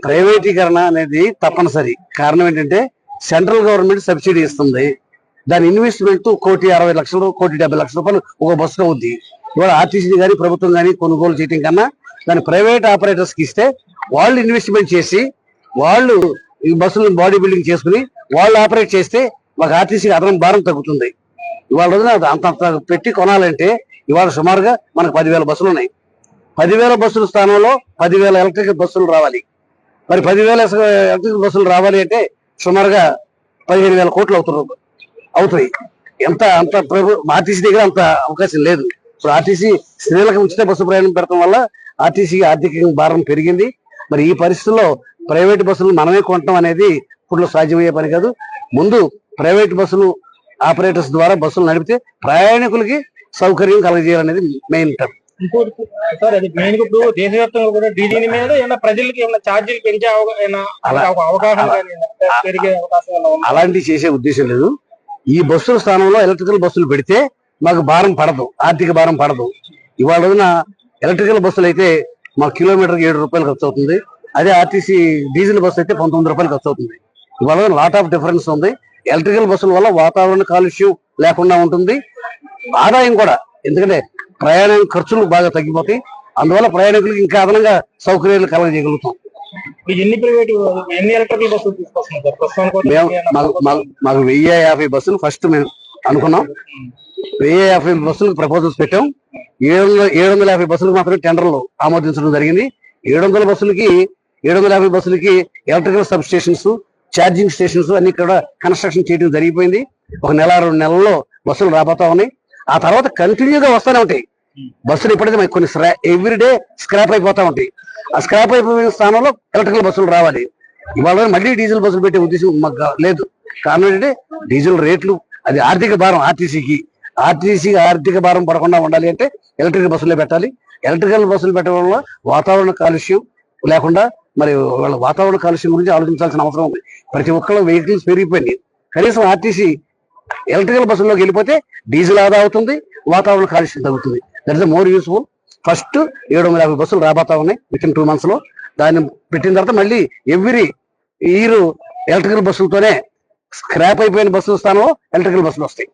ప్రైవేటీకరణ అనేది తప్పనిసరి. కారణం ఏంటంటే సెంట్రల్ గవర్నమెంట్ సబ్సిడీ ఇస్తుంది. దాని ఇన్వెస్ట్మెంట్ 1,60,00,000 1,70,00,000 ఒక బస్సులో ఉంది. ఇవాళ ఆర్టీసీ కానీ ప్రభుత్వం కానీ కొనుగోలు చేయడం కన్నా దాని ప్రైవేట్ ఆపరేటర్స్ కి ఇస్తే వాళ్ళు ఇన్వెస్ట్మెంట్ చేసి వాళ్ళు ఈ బస్సులను బాడీ బిల్డింగ్ చేసుకుని వాళ్ళు ఆపరేట్ చేస్తే మాకు ఆర్టీసీకి అదనం భారం తగ్గుతుంది. ఇవాళ రోజున అంత పెట్టి కొనాలంటే ఇవాళ సుమారుగా మనకు 10,000 బస్సులు ఉన్నాయి. 10,000 బస్సుల స్థానంలో 10,000 ఎలక్ట్రికల్ బస్సులు రావాలి. మరి 10,000 ఎలక్ట్రికల్ బస్సులు రావాలి అంటే సుమారుగా 15,000 కోట్లు అవుతాయి. అంత ఆర్టీసీ దగ్గర అంత అవకాశం లేదు. ఇప్పుడు ఆర్టీసీ స్త్రీలకు ఉచిత బస్సు ప్రయాణం పెడతాం వల్ల ఆర్టీసీకి ఆర్థిక భారం పెరిగింది. మరి ఈ పరిస్థితుల్లో ప్రైవేట్ బస్సులు మనమే కొనటం అనేది ఇప్పుడు సాధ్యమయ్యే పని కాదు. ముందు ప్రైవేట్ బస్సులు ఆపరేటర్స్ ద్వారా బస్సులు నడిపితే ప్రయాణికులకి సౌకర్యం కలగజేయాలనేది మెయిన్ టర్మ్. ఇంకోటి సార్, అది మెయిన్ ఇప్పుడు దేశవ్యాప్తంగా కూడా దీని మీద ఏమైనా ప్రజలకి ఏమైనా ఛార్జీలు పెంచే అవకాశం పెరిగే అవకాశం అలాంటివి చేసే ఉద్దేశం లేదు. ఈ బస్సుల స్థానంలో ఎలక్ట్రికల్ బస్సులు పెడితే మాకు భారం పడదు, ఆర్థిక భారం పడదు. ఇవాళ రోజున ఎలక్ట్రికల్ బస్సులు అయితే మాకు కిలోమీటర్కి 7 రూపాయలు ఖర్చు అవుతుంది. అదే ఆర్టీసీ డీజిల్ బస్సు అయితే 19 రూపాయలు ఖర్చు అవుతుంది. ఇవాళ లాట్ ఆఫ్ డిఫరెన్స్ ఉంది. ఎలక్ట్రికల్ బస్సుల వల్ల వాతావరణ కాలుష్యం లేకుండా ఉంటుంది, ఆదాయం కూడా. ఎందుకంటే ప్రయాణ ఖర్చులు బాగా తగ్గిపోతాయి. అందువల్ల ప్రయాణికులకు ఇంకా అదనంగా సౌకర్యాలు కలగజేయగలుగుతాం. మాకు 1050 బస్సులు ఫస్ట్ మేము అనుకున్నాం. 1050 బస్సులకు ప్రపోజల్స్ పెట్టాం. 750 బస్సులకు మాత్రమే టెండర్లు ఆమోదించడం జరిగింది. 750 బస్సులకి electrical substations, charging stations అన్ని కూడా కన్స్ట్రక్షన్ చేయడం జరిగిపోయింది. 1 నెల 2 నెలల్లో బస్సులు రాబోతా ఉన్నాయి. ఆ తర్వాత కంటిన్యూగా వస్తూనే ఉంటాయి బస్సులు. ఇప్పటికీ మాకు కొన్ని ఎవ్రీడే స్క్రాప్ అయిపోతా ఉంటాయి. ఆ స్క్రాప్ అయిపోయిన స్థానంలో ఎలక్ట్రికల్ బస్సులు రావాలి. ఇవాళ మళ్ళీ డీజిల్ బస్సులు పెట్టే ఉద్దేశం మాకు లేదు. కారణం ఏంటంటే డీజిల్ రేట్లు అది ఆర్థిక భారం. ఆర్టీసీకి ఆర్థిక భారం పడకుండా ఉండాలి అంటే ఎలక్ట్రికల్ బస్సులే పెట్టాలి. ఎలక్ట్రికల్ బస్సులు పెట్టడం వల్ల వాతావరణ కాలుష్యం లేకుండా, మరి వాళ్ళ వాతావరణ కాలుష్యం గురించి ఆలోచించాల్సిన అవసరం ఉంది. ప్రతి ఒక్కళ్ళ వెహికల్స్ పెరిగిపోయినాయి. కనీసం ఆర్టీసీ ఎలక్ట్రికల్ బస్సుల్లోకి వెళ్ళిపోతే డీజిల్ ఆదా అవుతుంది, వాతావరణ కాలుష్యం తగ్గుతుంది. That is more useful. First 750 బస్సులు రాబోతా ఉన్నాయి వితిన్ 2 months లో. దాన్ని పెట్టిన తర్వాత మళ్ళీ ఎవ్రీ ఇయర్ ఎలక్ట్రికల్ బస్సులతోనే స్క్రాప్ అయిపోయిన బస్సుల స్థానంలో ఎలక్ట్రికల్ బస్సులు వస్తాయి.